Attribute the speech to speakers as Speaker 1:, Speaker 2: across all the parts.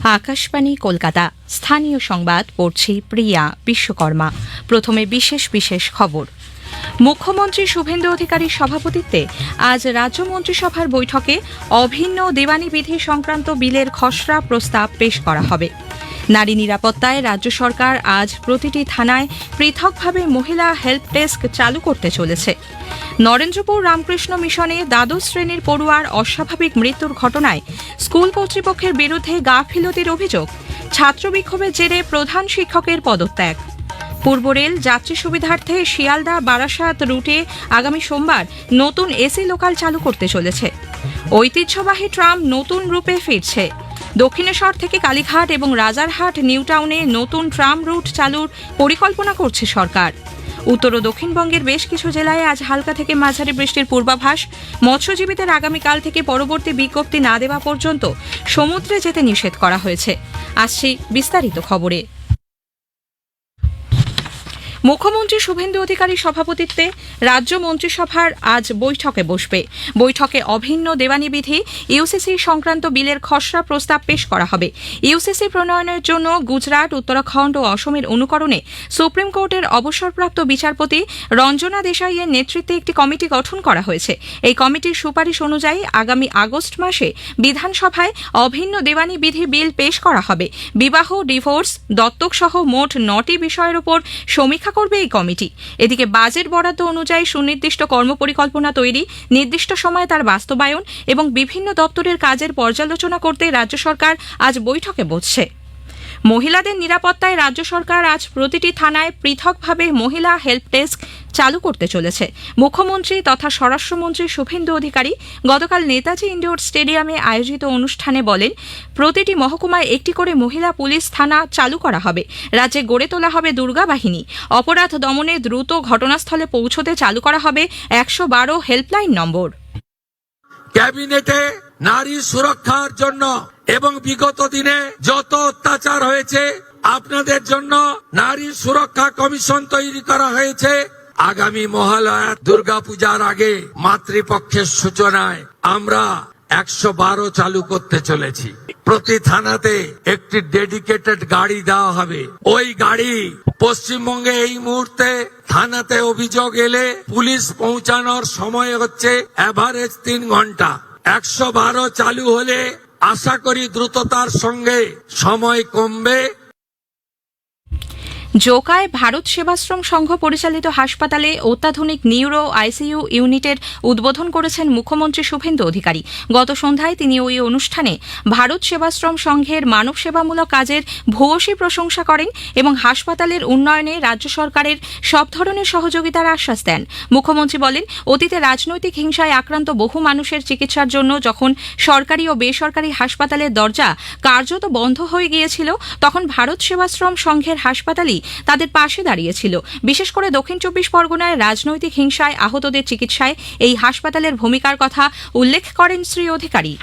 Speaker 1: আকাশবাণী কলকাতা স্থানীয় সংবাদ পড়ছি প্রিয়া বিশ্বকর্মা। প্রথমে বিশেষ বিশেষ খবর। মুখ্যমন্ত্রী শুভেন্দু অধিকারীর সভাপতিত্বে আজ রাজ্য মন্ত্রিসভার বৈঠকে অভিন্ন দেওয়ানি বিধি সংক্রান্ত বিলের খসড়া প্রস্তাব পেশ করা হবে। নারী নিরাপত্তায় রাজ্য সরকার আজ প্রতিটি থানায় পৃথকভাবে মহিলা হেল্প ডেস্ক চালু করতে চলেছে। নরেন্দ্রপুর রামকৃষ্ণ মিশনে দ্বাদশ শ্রেণীর পড়ুয়ার অস্বাভাবিক মৃত্যুর ঘটনায় স্কুল কর্তৃপক্ষের বিরুদ্ধে গাফিলতির অভিযোগ। ছাত্র বিক্ষোভের জেরে প্রধান শিক্ষকের পদত্যাগ। পূর্ব রেল যাত্রী সুবিধার্থে শিয়ালদা বারাসাত রুটে আগামী সোমবার নতুন এসি লোকাল চালু করতে চলেছে। ঐতিহ্যবাহী ট্রাম নতুন রূপে ফিরছে। দক্ষিণেশ্বর থেকে কালীঘাট এবং রাজারহাট নিউ টাউনে নতুন ট্রাম রুট চালুর পরিকল্পনা করছে সরকার। উত্তর ও দক্ষিণবঙ্গের বেশ কিছু জেলায় আজ হালকা থেকে মাঝারি বৃষ্টির পূর্বাভাস। মৎস্যজীবীদের আগামীকাল থেকে পরবর্তী বিজ্ঞপ্তি না দেওয়া পর্যন্ত সমুদ্রে যেতে নিষেধ করা হয়েছে। আসছি বিস্তারিত খবরে। মুখ্যমন্ত্রী শুভেন্দু অধিকারীর সভাপতিত্বে রাজ্য মন্ত্রিসভার আজ বৈঠকে বসবে। বৈঠকে অভিন্ন দেওয়ানি বিধি ইউসিসি সংক্রান্ত বিলের খসড়া প্রস্তাব পেশ করা হবে। ইউসিসি প্রণয়নের জন্য গুজরাট, উত্তরাখণ্ড ও অসমের অনুকরণে সুপ্রিম কোর্টের অবসরপ্রাপ্ত বিচারপতি রঞ্জনা দেশাইয়ের নেতৃত্বে একটি কমিটি গঠন করা হয়েছে। এই কমিটির সুপারিশ অনুযায়ী আগামী আগস্ট মাসে বিধানসভায় অভিন্ন দেওয়ানি বিধি বিল পেশ করা হবে। বিবাহ, ডিভোর্স, দত্তক সহ মোট 9টি বিষয়ের উপর সমীক্ষা করবে এই কমিটি। এদিকে বাজেট বরাদ্দ অনুযায়ী সুনির্দিষ্ট কর্মপরিকল্পনা তৈরি, নির্দিষ্ট সময়ে তার বাস্তবায়ন এবং বিভিন্ন দপ্তরের কাজের পর্যালোচনা করতে রাজ্য সরকার আজ বৈঠকে বসছে। মহিলাদের নিরাপত্তায় রাজ্য সরকার আজ প্রতিটি থানায় পৃথকভাবে মহিলা হেল্প ডেস্ক চালু করতে চলেছে। মুখ্যমন্ত্রী তথা স্বরাষ্ট্রমন্ত্রী শুভেন্দু অধিকারী গতকাল নেতাজি ইন্ডোর স্টেডিয়ামে আয়োজিত অনুষ্ঠানে বলেন, প্রতিটি মহকুমায় একটি করে মহিলা পুলিশ থানা চালু করা হবে। রাজ্যে গড়ে তোলা হবে দুর্গা বাহিনী। অপরাধ দমনে দ্রুত ঘটনাস্থলে পৌঁছতে চালু করা হবে 112 হেল্পলাইন নম্বর।
Speaker 2: ক্যাবিনেটে নারী সুরক্ষার জন্য এবং বিগত দিনে যত অত্যাচার হয়েছে আপনাদের জন্য নারী সুরক্ষা কমিশন তৈরি করা হয়েছে। আগামী মহালয়া দুর্গাপূজার আগে মাতৃপক্ষের সূচনায় আমরা 112 চালু করতে চলেছি। প্রতি থানাতে একটি ডেডিকেটেড গাড়ি দেওয়া হবে। ওই গাড়ি পশ্চিমবঙ্গে এই মুহূর্তে থানাতে অভিযোগ এলে পুলিশ পৌঁছানোর সময় হচ্ছে এভারেজ 3 ঘন্টা। 112 চালু হলে আশা করি দ্রুততার সঙ্গে সময় কমবে।
Speaker 1: জোকায় ভারত সেবাশ্রম সংঘ পরিচালিত হাসপাতালে অত্যাধুনিক নিউরো আইসিইউ ইউনিটের উদ্বোধন করেছেন মুখ্যমন্ত্রী শুভেন্দু অধিকারী। গত সন্ধ্যায় তিনি ওই অনুষ্ঠানে ভারত সেবাশ্রম সংঘের মানব সেবামূলক কাজের ভূয়সী প্রশংসা করেন এবং হাসপাতালের উন্নয়নে রাজ্য সরকারের সব ধরনের সহযোগিতার আশ্বাস দেন। মুখ্যমন্ত্রী বলেন, অতীতে রাজনৈতিক হিংসায় আক্রান্ত বহু মানুষের চিকিৎসার জন্য যখন সরকারি ও বেসরকারি হাসপাতালের দরজা কার্যত বন্ধ হয়ে গিয়েছিল, তখন ভারত সেবাশ্রম সংঘের হাসপাতালই তাদের পাশে দাঁড়িয়েছিল। বিশেষ করে দক্ষিণ 24 পরগনায় রাজনৈতিক হিংসায় আহতদের চিকিৎসায় এই হাসপাতালের ভূমিকার কথা উল্লেখ করেন শ্রী অধিকারী।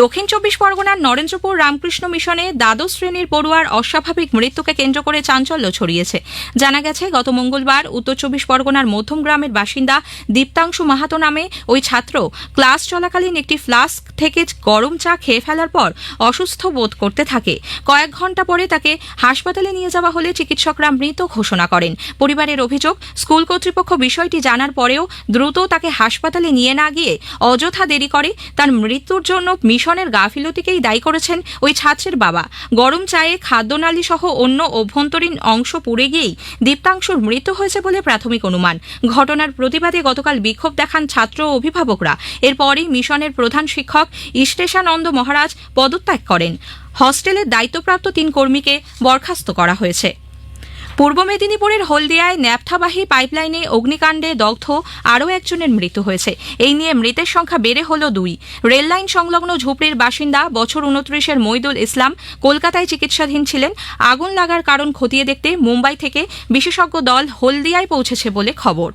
Speaker 1: দক্ষিণ 24 পরগনার নরেন্দ্রপুর রামকৃষ্ণ মিশনে দ্বাদশ শ্রেণীর পড়ুয়ার অস্বাভাবিক মৃত্যুকে কেন্দ্র করে চাঞ্চল্য ছড়িয়েছে। জানা গেছে, গত মঙ্গলবার উত্তর 24 পরগনার মধ্যম গ্রামের বাসিন্দা দীপ্তাংশু মাহাতো নামে ওই ছাত্র ক্লাস চলাকালীন একটি ফ্লাস্ক থেকে গরম চা খেয়ে ফেলার পর অসুস্থ বোধ করতে থাকে। কয়েক ঘণ্টা পরে তাকে হাসপাতালে নিয়ে যাওয়া হলে চিকিৎসকরা মৃত ঘোষণা করেন। পরিবারের অভিযোগ, স্কুল কর্তৃপক্ষ বিষয়টি জানার পরেও দ্রুত তাকে হাসপাতালে নিয়ে না গিয়ে অযথা দেরি করে। তার মৃত্যুর জন্য মিশনের গাফিলতিকেই দায়ী করেছেন ওই ছাত্রের বাবা। গরম চায়ে খাদ্যনালী সহ অন্য অভ্যন্তরীণ অংশ পুড়ে গিয়েই দীপ্তাংশুর মৃত্যু হয়েছে বলে প্রাথমিক অনুমান। ঘটনার প্রতিবাদে গতকাল বিক্ষোভ দেখান ছাত্র ও অভিভাবকরা। এরপরই মিশনের প্রধান শিক্ষক ইষ্টেশানন্দ মহারাজ পদত্যাগ করেন। হস্টেলের দায়িত্বপ্রাপ্ত 3 কর্মীকে বরখাস্ত করা হয়েছে। পূর্ব মেদিনীপুরের হলদিয়ায় ন্যাপথাবাহী পাইপলাইনে অগ্নিকাণ্ডে দগ্ধ আরও একজনের মৃত্যু হয়েছে। এই নিয়ে মৃতের সংখ্যা বেড়ে হল 2। রেললাইন সংলগ্ন ঝুপড়ির বাসিন্দা বছর 29-এর মইদুল ইসলাম কলকাতায় চিকিৎসাধীন ছিলেন। আগুন লাগার কারণ খতিয়ে দেখতে মুম্বাই থেকে বিশেষজ্ঞ দল হলদিয়ায় পৌঁছেছে বলে খবর।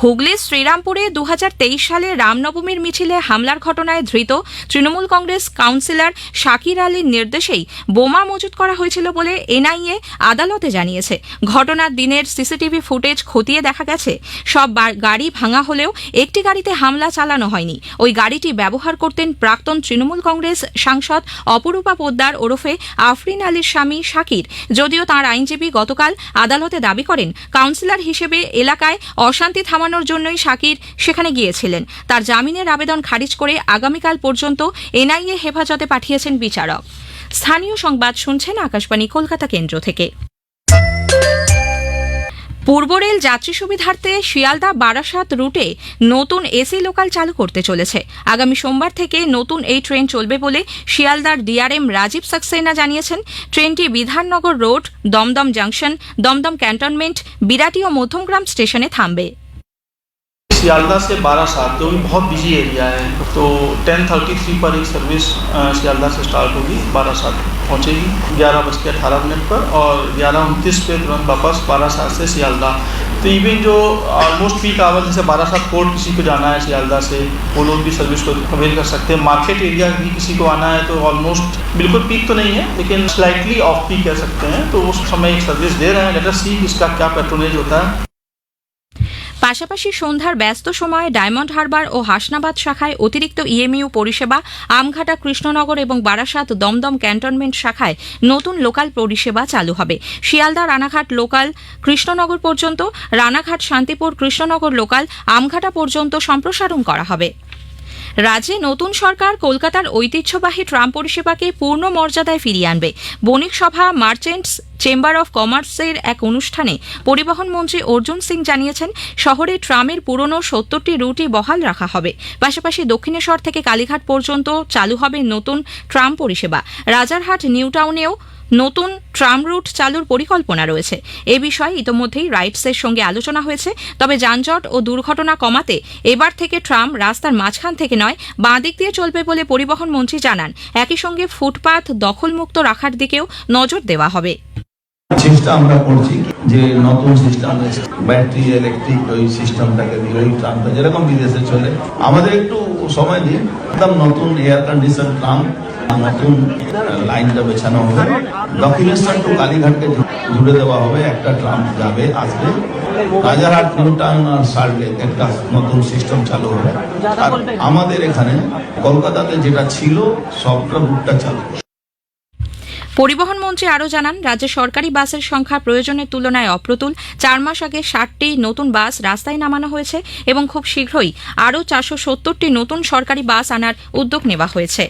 Speaker 1: হুগলির শ্রীরামপুরে 2023 সালে রামনবমীর মিছিলে হামলার ঘটনায় ধৃত তৃণমূল কংগ্রেস কাউন্সিলর শাকির আলীর নির্দেশেই বোমা মজুত করা হয়েছিল বলে এনআইএ আদালতে জানিয়েছে। ঘটনার দিনের সিসিটিভি ফুটেজ খতিয়ে দেখা গেছে সব গাড়ি ভাঙা হলেও একটি গাড়িতে হামলা চালানো হয়নি। ওই গাড়িটি ব্যবহার করতেন প্রাক্তন তৃণমূল কংগ্রেস সাংসদ অপরূপা পোদ্দার ওরফে আফরিন আলীর স্বামী শাকির। যদিও তাঁর আইনজীবী গতকাল আদালতে দাবি করেন কাউন্সিলর হিসেবে এলাকায় অশান্তি থামানোর জন্যই শাকির সেখানে গিয়েছিলেন। তার জামিনের আবেদন খারিজ করে আগামীকাল পর্যন্ত এনআইএ হেফাজতে পাঠিয়েছেন বিচারক। স্থানীয় সংবাদ শুনছেন আকাশবাণী কলকাতা কেন্দ্র থেকে। পূর্ব রেল যাত্রী সুবিধার্থে শিয়ালদা বারাসাত রুটে নতুন এসি লোকাল চালু করতে চলেছে। আগামী সোমবার থেকে নতুন এই ট্রেন চলবে বলে শিয়ালদার ডিআরএম রাজীব সাক্সেনা জানিয়েছেন। ট্রেনটি Bidhannagar road, Dumdum junction, Dumdum cantonment, Birati ও মধ্যমগ্রাম স্টেশনে থামবে।
Speaker 3: सियालदा से बारासात जो भी बहुत बिजी एरिया है, तो 10:33 पर एक सर्विस सियालदा से स्टार्ट होगी, बारासात पहुंचेगी 11:18 पर और 11:29 पे तुरंत वापस बारासात से सियालदा। तो इवन जो ऑलमोस्ट पीक आवर जैसे बारासात कोर्ट किसी को जाना है सियालदा से, वो लोग भी सर्विस को अवेल कर सकते हैं। मार्केट एरिया भी किसी को आना है तो ऑलमोस्ट बिल्कुल पीक तो नहीं है लेकिन स्लाइटली ऑफ पीक कह सकते हैं, तो उस समय एक सर्विस दे रहे हैं। लेट अस सी इसका क्या पैट्रोनेज होता है।
Speaker 1: পাশাপাশি সন্ধ্যার ব্যস্ত সময়ে ডায়মন্ড হারবার ও হাসনাবাদ শাখায় অতিরিক্ত ইএমইউ পরিষেবা, আমঘাটা কৃষ্ণনগর এবং বারাসাত দমদম ক্যান্টনমেন্ট শাখায় নতুন লোকাল পরিষেবা চালু হবে। শিয়ালদা রানাঘাট লোকাল কৃষ্ণনগর পর্যন্ত, রানাঘাট শান্তিপুর কৃষ্ণনগর লোকাল আমঘাটা পর্যন্ত সম্প্রসারণ করা হবে। রাজ্যে নতুন সরকার কলকাতার ঐতিহ্যবাহী ট্রাম পরিষেবাকে পূর্ণ মর্যাদায় ফিরিয়ে আনবে। বণিক সভা মার্চেন্টস চেম্বার অফ কমার্সের এক অনুষ্ঠানে পরিবহন মন্ত্রী অর্জুন সিং জানিয়েছেন, শহরে ট্রামের পুরনো 70টি রুটই বহাল রাখা হবে। পাশাপাশি দক্ষিণেশ্বর থেকে কালীঘাট পর্যন্ত চালু হবে নতুন ট্রাম পরিষেবা। রাজারহাট নিউ টাউনেও নতুন ট্রাম রুট চালুর পরিকল্পনা রয়েছে। এ বিষয়ে ইতোমধ্যেই রাইটসের সঙ্গে আলোচনা হয়েছে। তবে যানজট ও দুর্ঘটনা কমাতে এবার থেকে ট্রাম রাস্তার মাঝখান থেকে নয়, বাঁ দিক দিয়ে চলবে বলে পরিবহন মন্ত্রী জানান। একই সঙ্গে ফুটপাথ দখলমুক্ত রাখার দিকেও নজর দেওয়া হবে।
Speaker 4: চেষ্টা আমরা করছি যে নতুন সিস্টেম, ব্যাটারি ইলেকট্রিক ওই সিস্টেমটাকে দিয়ে ওই ট্রামটা যেরকম বিদেশে চলে, আমাদের একটু সময় দিন, একদম নতুন এয়ার কন্ডিশন ট্রাম, নতুন লাইনটা বেছানো হবে। দক্ষিণেশ্বর টু কালীঘাটকে জুড়ে দেওয়া হবে, একটা ট্রাম যাবে আসবে। রাজারহাট নিউ টাউন আর সার্লে একটা নতুন সিস্টেম চালু হবে। আর আমাদের এখানে কলকাতাতে যেটা ছিল সবটা রুটটা চালু হবে।
Speaker 1: পরিবহন মন্ত্রী আরও জানান, রাজ্যে সরকারি বাসের সংখ্যা প্রয়োজনের তুলনায় অপ্রতুল। 4 মাস আগে 60টি নতুন বাস রাস্তায় নামানো হয়েছে এবং খুব শীঘ্রই আরও 470টি নতুন সরকারি বাস আনার উদ্যোগ নেওয়া হয়েছে।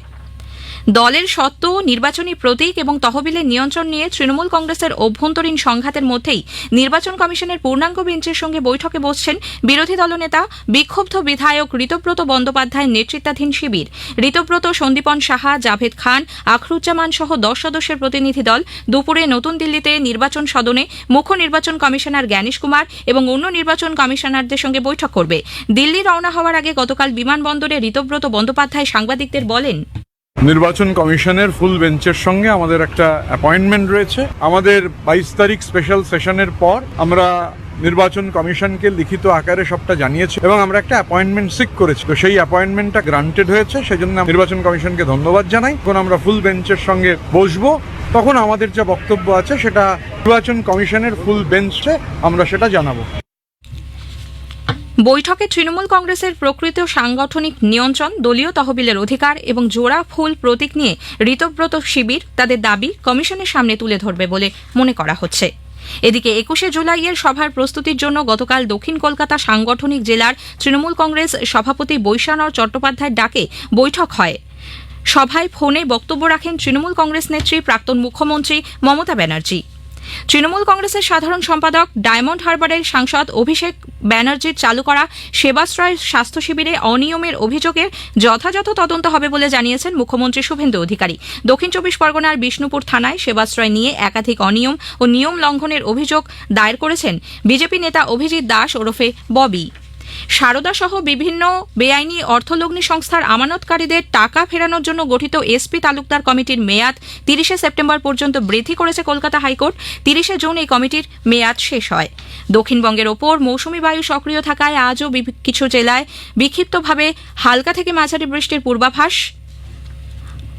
Speaker 1: দলের সত্ত্ব, নির্বাচনী প্রতীক এবং তহবিলের নিয়ন্ত্রণ নিয়ে তৃণমূল কংগ্রেসের অভ্যন্তরীণ সংঘাতের মধ্যেই নির্বাচন কমিশনের পূর্ণাঙ্গ বেঞ্চের সঙ্গে বৈঠকে বসছেন বিরোধী দলনেতা বিক্ষুব্ধ বিধায়ক ঋতব্রত বন্দ্যোপাধ্যায়ের নেতৃত্বাধীন শিবির। ঋতব্রত, সন্দীপন সাহা, জাভেদ খান, আখরুজ্জামান সহ 10 সদস্যের প্রতিনিধি দল দুপুরে নতুন দিল্লিতে নির্বাচন সদনে মুখ্য নির্বাচন কমিশনার জ্ঞানেশ কুমার এবং অন্য নির্বাচন কমিশনারদের সঙ্গে বৈঠক করবে। দিল্লি রওনা হওয়ার আগে গতকাল বিমানবন্দরে ঋতব্রত বন্দ্যোপাধ্যায় সাংবাদিকদের বলেন,
Speaker 5: নির্বাচন কমিশনের ফুল বেঞ্চের সঙ্গে আমাদের একটা অ্যাপয়েন্টমেন্ট রয়েছে। আমাদের 22 তারিখ স্পেশাল সেশনের পর আমরা নির্বাচন কমিশনকে লিখিত আকারে সবটা জানিয়েছি এবং আমরা একটা অ্যাপয়েন্টমেন্ট সিক করেছি। তো সেই অ্যাপয়েন্টমেন্টটা গ্রান্টেড হয়েছে, সেজন্য নির্বাচন কমিশনকে ধন্যবাদ জানাই। এখন আমরা ফুল বেঞ্চের সঙ্গে বসবো, তখন আমাদের যা বক্তব্য আছে সেটা নির্বাচন কমিশনের ফুল বেঞ্চে আমরা সেটা জানাবো।
Speaker 1: বৈঠকে তৃণমূল কংগ্রেসের প্রকৃত সাংগঠনিক নিয়ন্ত্রণ, দলীয় তহবিলের অধিকার এবং জোড়া ফুল প্রতীক নিয়ে ঋতব্রত শিবির তাদের দাবি কমিশনের সামনে তুলে ধরবে বলে মনে করা হচ্ছে। এদিকে 21শে জুলাইয়ের সভার প্রস্তুতির জন্য গতকাল দক্ষিণ কলকাতা সাংগঠনিক জেলার তৃণমূল কংগ্রেস সভাপতি বৈশানর চট্টোপাধ্যায়ের ডাকে বৈঠক হয়। সভায় ফোনে বক্তব্য রাখেন তৃণমূল কংগ্রেস নেত্রী প্রাক্তন মুখ্যমন্ত্রী মমতা ব্যানার্জি। তৃণমূল কংগ্রেসের সাধারণ সম্পাদক ডায়মন্ড হারবারের সাংসদ অভিষেক ব্যানার্জির চালু করা সেবাশ্রয় স্বাস্থ্য শিবিরে অনিয়মের অভিযোগের যথাযথ তদন্ত হবে বলে জানিয়েছেন মুখ্যমন্ত্রী শুভেন্দু অধিকারী। দক্ষিণ 24 পরগনার বিষ্ণুপুর থানায় সেবাশ্রয় নিয়ে একাধিক অনিয়ম ও নিয়ম লঙ্ঘনের অভিযোগ দায়ের করেছেন বিজেপি নেতা অভিজিৎ দাস ওরফে ববি। সারদা সহ বিভিন্ন বেআইনি অর্থলগ্নি সংস্থার আমানতকারীদের টাকা ফেরানোর জন্য গঠিত এসপি তালুকদার কমিটির মেয়াদ 30 সেপ্টেম্বর পর্যন্ত বৃদ্ধি করেছে কলকাতা হাইকোর্ট। 30 জুন এই কমিটির মেয়াদ শেষ হয়। দক্ষিণবঙ্গের ওপর মৌসুমী বায়ু সক্রিয় থাকায় আজও কিছু জেলায় বিক্ষিপ্তভাবে হালকা থেকে মাঝারি বৃষ্টির পূর্বাভাস।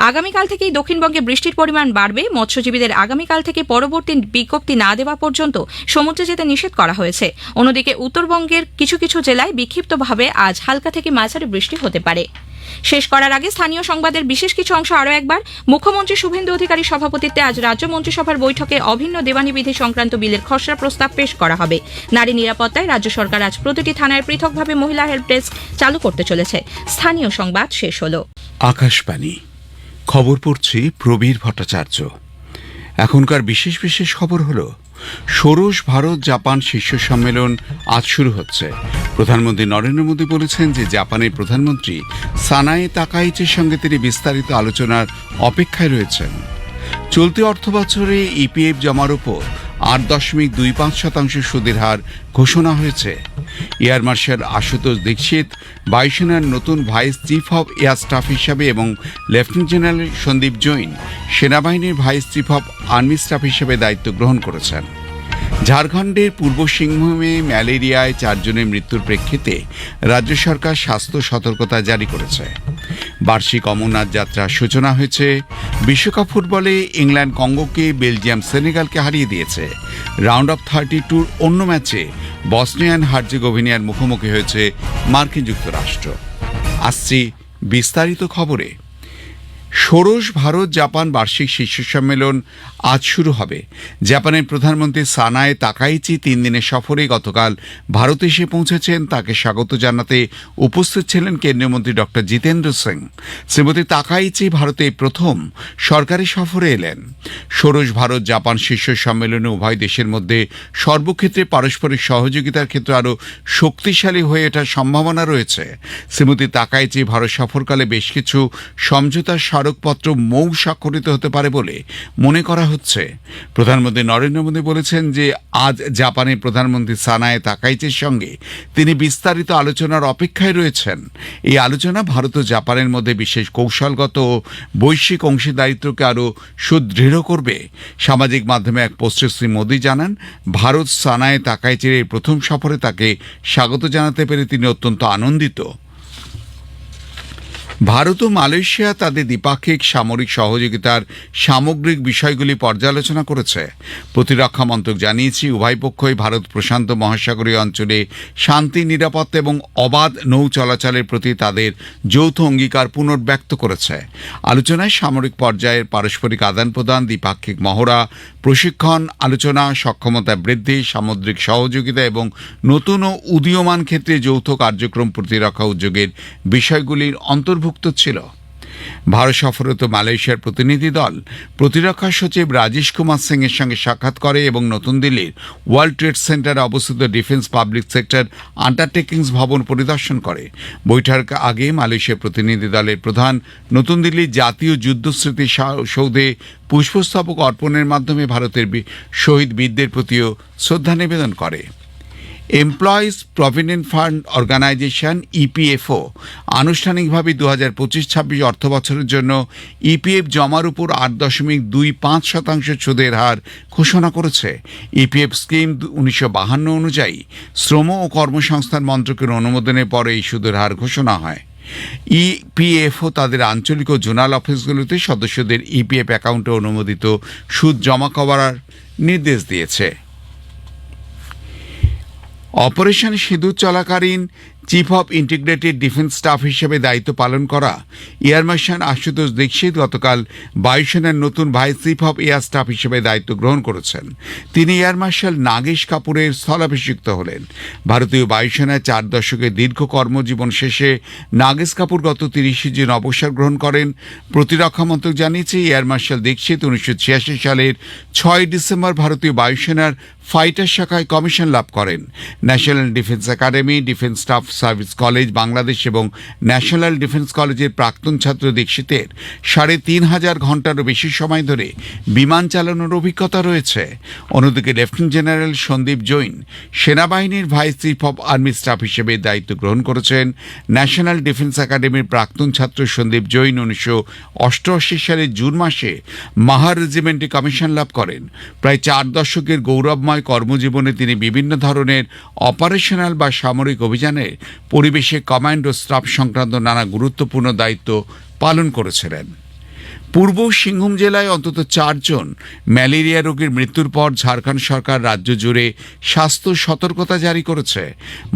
Speaker 1: আগামীকাল থেকেই দক্ষিণবঙ্গে বৃষ্টির পরিমাণ বাড়বে। মৎস্যজীবীদের আগামীকাল থেকে পরবর্তী বিজ্ঞপ্তি না দেওয়া পর্যন্ত সমুদ্রে যেতে নিষেধ করা হয়েছে। অন্যদিকে উত্তরবঙ্গের কিছু কিছু জেলায় বিক্ষিপ্তভাবে আজ হালকা থেকে মাঝারি বৃষ্টি হতে পারে। শেষ করার আগে স্থানীয় সংবাদের বিশেষ কিছু অংশ আরও একবার। মুখ্যমন্ত্রী শুভেন্দু অধিকারীর সভাপতিত্বে আজ রাজ্য মন্ত্রিসভার বৈঠকে অভিন্ন দেওয়ানি বিধি সংক্রান্ত বিলের খসড়া প্রস্তাব পেশ করা হবে। নারী নিরাপত্তায় রাজ্য সরকার আজ প্রতিটি থানায় পৃথকভাবে মহিলা হেল্প ডেস্ক চালু করতে চলেছে। স্থানীয় সংবাদ শেষ হলো।
Speaker 6: আকাশবাণী খবর পড়ছি প্রবীর ভট্টাচার্য। এখনকার বিশেষ বিশেষ খবর হলো ষোড়শ ভারত জাপান শীর্ষ সম্মেলন আজ শুরু হচ্ছে। প্রধানমন্ত্রী নরেন্দ্র মোদী বলেছেন যে জাপানের প্রধানমন্ত্রী সানায়ে তাকাইচির সঙ্গে তিনি বিস্তারিত আলোচনার অপেক্ষায় রয়েছেন। চলতি অর্থবছরে ইপিএফ জমার উপর 8.25% সুদের হার ঘোষণা হয়েছে। এয়ার মার্শাল আশুতোষ দীক্ষিত বায়ুসেনার নতুন vice chief of air staff হিসাবে এবং লেফটেন্যান্ট জেনারেল সন্দীপ জৈন সেনাবাহিনীর vice chief of army staff হিসেবে দায়িত্ব গ্রহণ করেছেন। ঝাড়খণ্ডের পূর্ব সিংভূমে ম্যালেরিয়ায় 4 জনের মৃত্যুর প্রেক্ষিতে রাজ্য সরকার স্বাস্থ্য সতর্কতা জারি করেছে। বার্ষিক অমরনাথ যাত্রার সূচনা হয়েছে। বিশ্বকাপ ফুটবলে ইংল্যান্ড কঙ্গোকে, বেলজিয়াম সেনেগালকে হারিয়ে দিয়েছে। রাউন্ড অফ 32 অন্য ম্যাচে বসনিয়ান হার্জেগোভিনিয়ার মুখোমুখি হয়েছে মার্কিন যুক্তরাষ্ট্র। আসছি বিস্তারিত খবরে। ষোড়শ ভারত জাপান বার্ষিক শীর্ষ সম্মেলন আজ শুরু হবে। জাপানের প্রধানমন্ত্রী সানায়ে তাকাইচি 3 দিনের সফরে গতকাল ভারতে এসে পৌঁছেছেন। তাকে স্বাগত জানাতে উপস্থিত ছিলেন কেন্দ্রীয় মন্ত্রী ডক্টর জিতেন্দ্র সিং। শ্রীমতী তাকাইচি ভারতে প্রথম সরকারি সফরে এলেন। ষোড়শ ভারত জাপান শীর্ষ সম্মেলনে উভয় দেশের মধ্যে সর্বক্ষেত্রে পারস্পরিক সহযোগিতার ক্ষেত্রে আরও শক্তিশালী হয়ে ওঠার সম্ভাবনা রয়েছে। শ্রীমতী তাকাইচি ভারত সফরকালে বেশ কিছু সমঝোতা স্মারকপত্র স্বাক্ষরিত হতে পারে বলে মনে করা হচ্ছে। প্রধানমন্ত্রী নরেন্দ্র মোদী বলেছেন যে আজ জাপানের প্রধানমন্ত্রী সানায়ে তাকাইচির সঙ্গে তিনি বিস্তারিত আলোচনার অপেক্ষায় রয়েছেন। এই আলোচনা ভারত ও জাপানের মধ্যে বিশেষ কৌশলগত ও বৈশ্বিক অংশীদারিত্বকে আরও সুদৃঢ় করবে। সামাজিক মাধ্যমে এক পোস্টে শ্রী মোদী জানান, ভারত সানায়ে তাকাইচির এই প্রথম সফরে তাকে স্বাগত জানাতে পেরে তিনি অত্যন্ত আনন্দিত। ভারত ও মালয়েশিয়া তাদের দ্বিপাক্ষিক সামরিক সহযোগিতার সামগ্রিক বিষয়গুলি পর্যালোচনা করেছে। প্রতিরক্ষা মন্ত্রক জানিয়েছে উভয় পক্ষই ভারত প্রশান্ত মহাসাগরীয় অঞ্চলে শান্তি, নিরাপত্তা এবং অবাধ নৌ চলাচলের প্রতি তাদের যৌথ অঙ্গীকার পুনর্ব্যক্ত করেছে। আলোচনায় সামরিক পর্যায়ের পারস্পরিক আদান প্রদান, দ্বিপাক্ষিক মহড়া, প্রশিক্ষণ, আলোচনা, সক্ষমতা বৃদ্ধি, সামুদ্রিক সহযোগিতা এবং নতুন ও উদীয়মান ক্ষেত্রে যৌথ কার্যক্রম প্রতিরক্ষা উদ্যোগের বিষয়গুলির অন্তর্ভুক্ত ছিল। ভারত সফররত মালয়েশিয়ার প্রতিনিধি দল প্রতিরক্ষা সচিব রাজেশ কুমার সিং এর সঙ্গে সাক্ষাৎ করে এবং নতুন দিল্লির ওয়ার্ল্ড ট্রেড সেন্টারে অবস্থিত ডিফেন্স পাবলিক সেক্টর আন্ডারটেকিংস ভবন পরিদর্শন করে। বৈঠক আগে মালয়েশিয়ার প্রতিনিধি দলের প্রধান নতুন দিল্লির জাতীয় যুদ্ধ স্মৃতি সৌধে পুষ্পস্তবক অর্পণের মাধ্যমে ভারতের শহীদ বীরদের প্রতিও শ্রদ্ধা নিবেদন করে। Employees provident fund organisation EPFO আনুষ্ঠানিকভাবে 2025-26 অর্থবছরের জন্য ইপিএফ জমার উপর 8.25% সুদের হার ঘোষণা করেছে। ইপিএফ স্কিম 1952 অনুযায়ী শ্রম ও কর্মসংস্থান মন্ত্রকের অনুমোদনের পরে এই সুদের হার ঘোষণা হয়। ইপিএফও তাদের আঞ্চলিক ও জোনাল অফিসগুলোতে সদস্যদের ইপিএফ অ্যাকাউন্টে অনুমোদিত সুদ জমা করার নির্দেশ দিয়েছে। অপারেশন সিঁদুর চলাকালীন chief of integrated defence staff হিসেবে দায়িত্ব পালন করা এয়ার মার্শাল আশুতোষ দীক্ষিত গতকাল বায়ুসেনার নতুন vice chief of air staff হিসেবে দায়িত্ব গ্রহণ করেছেন। তিনি এয়ার মার্শাল নাগেশ কাপুরের স্থলাভিষিক্ত হলেন। ভারতীয় বায়ুসেনায় 4 দশকের দীর্ঘ কর্মজীবন শেষে নাগেশ কাপুর গত 30 জুন অবসর গ্রহণ করেন। প্রতিরক্ষা মন্ত্রক জানিয়েছে এয়ার মার্শাল দীক্ষিত 1986 সালের 6 ডিসেম্বর ভারতীয় বায়ুসেনার ফাইটার শাখায় কমিশন লাভ করেন। National defence academy, defence staff service college Bangladesh এবং ন্যাশনাল ডিফেন্স কলেজের প্রাক্তন ছাত্র দীক্ষিতের 3,500 ঘন্টারও বেশি সময় ধরে বিমান চালানোর অভিজ্ঞতা রয়েছে। অন্যদিকে লেফটেন্যান্ট জেনারেল সন্দীপ জৈন সেনাবাহিনীর vice chief of army staff হিসেবে দায়িত্ব গ্রহণ করেছেন। ন্যাশনাল ডিফেন্স একাডেমির প্রাক্তন ছাত্র সন্দীপ জৈন 1988 সালের জুন মাসে মাহার রেজিমেন্টে কমিশন লাভ করেন। প্রায় 4 দশকের গৌরবময় কর্মজীবনে তিনি বিভিন্ন ধরনের অপারেশনাল বা সামরিক অভিযানের পরিবেশে কমান্ড ও স্টাফ সংক্রান্ত নানা গুরুত্বপূর্ণ দায়িত্ব পালন করেছিলেন। পূর্ব সিংভূম জেলায় অন্তত 4 জন ম্যালেরিয়া রোগীর মৃত্যুর পর ঝাড়খণ্ড সরকার রাজ্য জুড়ে স্বাস্থ্য সতর্কতা জারি করেছে।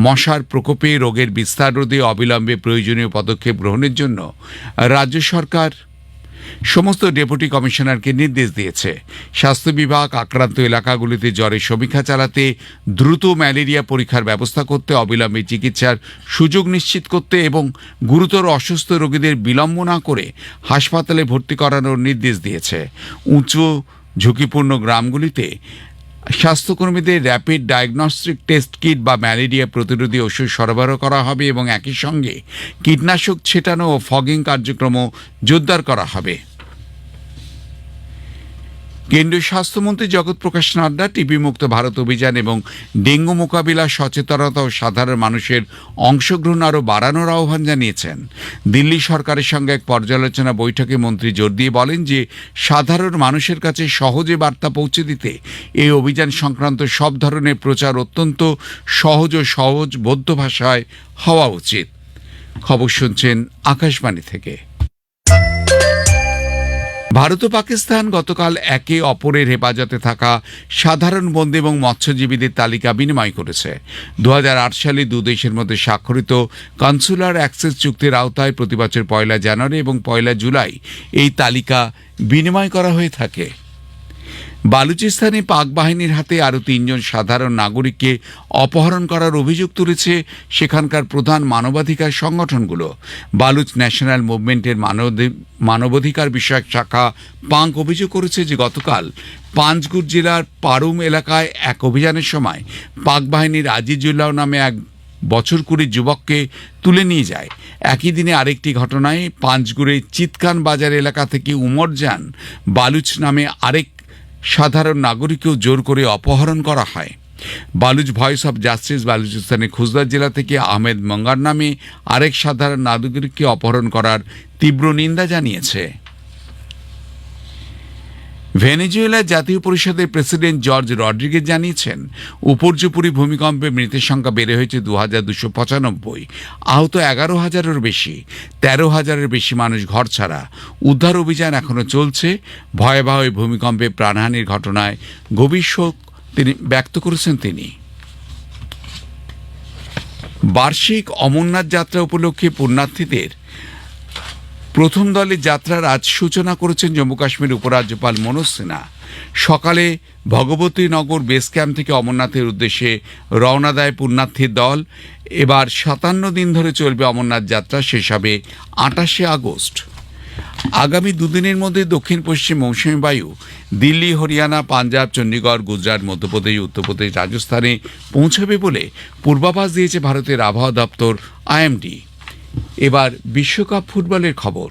Speaker 6: মশার প্রকোপে রোগের বিস্তার রোধে অবিলম্বে প্রয়োজনীয় পদক্ষেপ গ্রহণের জন্য রাজ্য সরকার সমস্ত ডেপুটি কমিশনারকে নির্দেশ দিয়েছে। স্বাস্থ্য বিভাগ আক্রান্ত এলাকাগুলিতে জ্বরের সমীক্ষা চালাতে, দ্রুত ম্যালেরিয়া পরীক্ষার ব্যবস্থা করতে, অবিলম্বে চিকিৎসার সুযোগ নিশ্চিত করতে এবং গুরুতর অসুস্থ রোগীদের বিলম্ব না করে হাসপাতালে ভর্তি করানোর নির্দেশ দিয়েছে। উঁচু ঝুঁকিপূর্ণ গ্রামগুলিতে স্বাস্থ্যকর্মীদের র্যাপিড ডায়াগনস্টিক টেস্ট কিট বা ম্যালেরিয়া প্রতিরোধী ওষুধ সরবরাহ করা হবে এবং একই সঙ্গে কীটনাশক ছেটানো ও ফগিং কার্যক্রমও জোরদার করা হবে। কেন্দ্রীয় স্বাস্থ্যমন্ত্রী জগৎ প্রকাশ নাড্ডা টিবি মুক্ত ভারত অভিযান এবং ডেঙ্গু মোকাবিলা সচেতনতা ও সাধারণ মানুষের অংশগ্রহণ আরও বাড়ানোর আহ্বান জানিয়েছেন। দিল্লি সরকারের সঙ্গে এক পর্যালোচনা বৈঠকে মন্ত্রী জোর দিয়ে বলেন যে সাধারণ মানুষের কাছে সহজে বার্তা পৌঁছে দিতে এই অভিযান সংক্রান্ত সব ধরনের প্রচার অত্যন্ত সহজ ও সহজবোধ্য ভাষায় হওয়া উচিত। খবর শুনছেন আকাশবাণী থেকে। ভারত ও পাকিস্তান গতকাল একে অপরের হেফাজতে থাকা সাধারণ বন্দী এবং মৎস্যজীবীদের তালিকা বিনিময় করেছে। 2008 সালে দু দেশের মধ্যে স্বাক্ষরিত কনসুলার অ্যাক্সেস চুক্তির আওতায় প্রতিবছর 1 জানুয়ারি এবং 1 জুলাই এই তালিকা বিনিময় করা হয়ে থাকে। বালুচিস্তানে পাক বাহিনীর হাতে আরও 3 জন সাধারণ নাগরিককে অপহরণ করার অভিযোগ তুলেছে সেখানকার প্রধান মানবাধিকার সংগঠনগুলো। বালুচ ন্যাশনাল মুভমেন্টের মানবাধিকার বিষয়ক শাখা পাঙ্ক অভিযোগ করেছে যে গতকাল পাঞ্চগুর জেলার পারুম এলাকায় এক অভিযানের সময় পাক বাহিনীর আজিজুল্লাহ নামে 1 বছর 20 যুবককে তুলে নিয়ে যায়। একই দিনে আরেকটি ঘটনায় পাঞ্চগুড়ে চিতকান বাজার এলাকা থেকে উমরজান বালুচ নামে আরেক সাধারণ নাগরিককেও জোর করে অপহরণ করা হয়। বালুচ ভয়েস অব জাস্টিস বালুচিস্তানের খুজদার জেলা থেকে আহমেদ মঙ্গার নামে আরেক সাধারণ নাগরিককে অপহরণ করার তীব্র নিন্দা জানিয়েছে। ভেনেজুয়েলার জাতীয় পরিষদের প্রেসিডেন্ট জর্জ রড্রিগেজ জানিয়েছেন উপর্যুপরি ভূমিকম্পে মৃতের সংখ্যা বেড়ে হয়েছে 2,295, আহত 11,000-এর বেশি, 13,000-এর বেশি মানুষ ঘর ছাড়া। উদ্ধার অভিযান এখনো চলছে। ভয়াবহ এই ভূমিকম্পে প্রাণহানির ঘটনায় গভীর শোক ব্যক্ত করেছেন তিনি। বার্ষিক অমরনাথ যাত্রা উপলক্ষে পুণ্যার্থীদের প্রথম দলের যাত্রার আজ সূচনা করেছেন জম্মু কাশ্মীর উপরাজ্যপাল মনোজ সিনহা। সকালে ভগবতী নগর বেস ক্যাম্প থেকে অমরনাথের উদ্দেশ্যে রওনা দেয় পুণ্যার্থীর দল। এবার 57 দিন ধরে চলবে অমরনাথ যাত্রা, শেষ হবে 28 আগস্ট। আগামী 2 দিনের মধ্যে দক্ষিণ পশ্চিম মৌসুমী বায়ু দিল্লি, হরিয়ানা, পাঞ্জাব, চণ্ডীগড়, গুজরাট, মধ্যপ্রদেশ, উত্তরপ্রদেশ, রাজস্থানে পৌঁছবে বলে পূর্বাভাস দিয়েছে ভারতের আবহাওয়া দপ্তর IMD। এবার বিশ্বকাপ ফুটবলের খবর।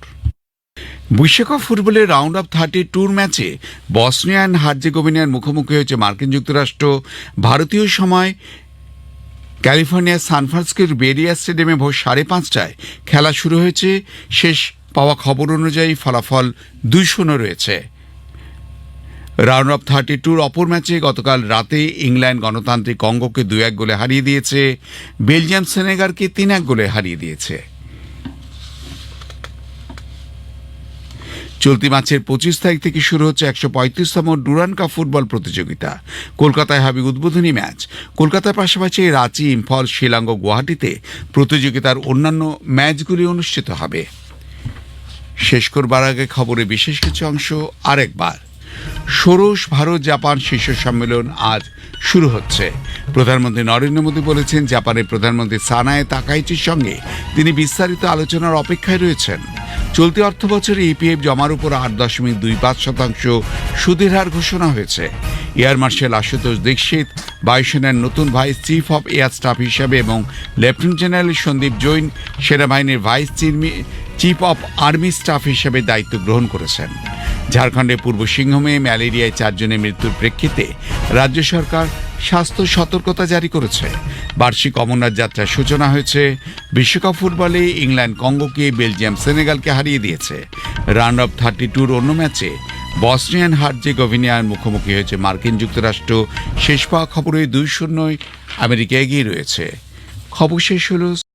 Speaker 6: বিশ্বকাপ ফুটবলের রাউন্ড অফ 32 ম্যাচে বসনিয়া অ্যান্ড হার্জেগোভিনার মুখোমুখি হয়েছে মার্কিন যুক্তরাষ্ট্র। ভারতীয় সময় ক্যালিফোর্নিয়ার সান ফ্রান্সিসকোর বেরিয়া স্টেডিয়ামে ভোর 5:30টায় খেলা শুরু হয়েছে। শেষ পাওয়া খবর অনুযায়ী ফলাফল 2-0 রয়েছে। রাউন্ড অফ 32 অপর ম্যাচে গতকাল রাতে ইংল্যান্ড গণতান্ত্রিক কঙ্গোকে 2-1 গোলে হারিয়ে দিয়েছে। বেলজিয়াম সেনেগালকে 3-1 গোলে হারিয়ে দিয়েছে। চলতি মাসের 25 তারিখ থেকে শুরু হচ্ছে 135তম ডুরান্ড কাপ ফুটবল প্রতিযোগিতা। কলকাতায় হবে উদ্বোধনী ম্যাচ। কলকাতার পাশাপাশি রাঁচি, ইম্ফল, শিলং ও গুয়াহাটিতে প্রতিযোগিতার অন্যান্য ম্যাচগুলি অনুষ্ঠিত হবে। শেষ করবার আগে খবরে বিশেষ কিছু অংশ আরেকবার। ষোড়শ ভারত জাপান শীর্ষ সম্মেলন আজ শুরু হচ্ছে। প্রধানমন্ত্রী নরেন্দ্র মোদী বলেছেন জাপানের প্রধানমন্ত্রী সানায়ে তাকাইচির সঙ্গে তিনি বিস্তারিত আলোচনার অপেক্ষায় রয়েছেন। চলতি অর্থবছরে EPF জমার উপর 8.25% সুদের হার ঘোষণা হয়েছে। এয়ার মার্শাল আশুতোষ দীক্ষিত বায়ুসেনার নতুন vice chief of air staff হিসেবে এবং লেফটেন্যান্ট জেনারেল সন্দীপ জৈন সেনাবাহিনীর vice chief of army staff হিসেবে দায়িত্ব গ্রহণ করেছেন। ঝাড়খণ্ডের পূর্ব সিংভূমে ম্যালেরিয়ায় 4 জনের মৃত্যুর প্রেক্ষিতে রাজ্য সরকার স্বাস্থ্য সতর্কতা জারি করেছে। বার্ষিক অমরনাথ যাত্রার সূচনা হয়েছে। বিশ্বকাপ ফুটবলে ইংল্যান্ড কঙ্গোকে, বেলজিয়াম সেনেগালকে হারিয়ে দিয়েছে। রাউন্ড অফ 32 অন্য ম্যাচে বসনিয়ান হার্জেগোভিনার মুখোমুখি হয়েছে মার্কিন যুক্তরাষ্ট্র। শেষ পাওয়া খবরে 2-0 আমেরিকা এগিয়ে রয়েছে। খবর শেষ হলো।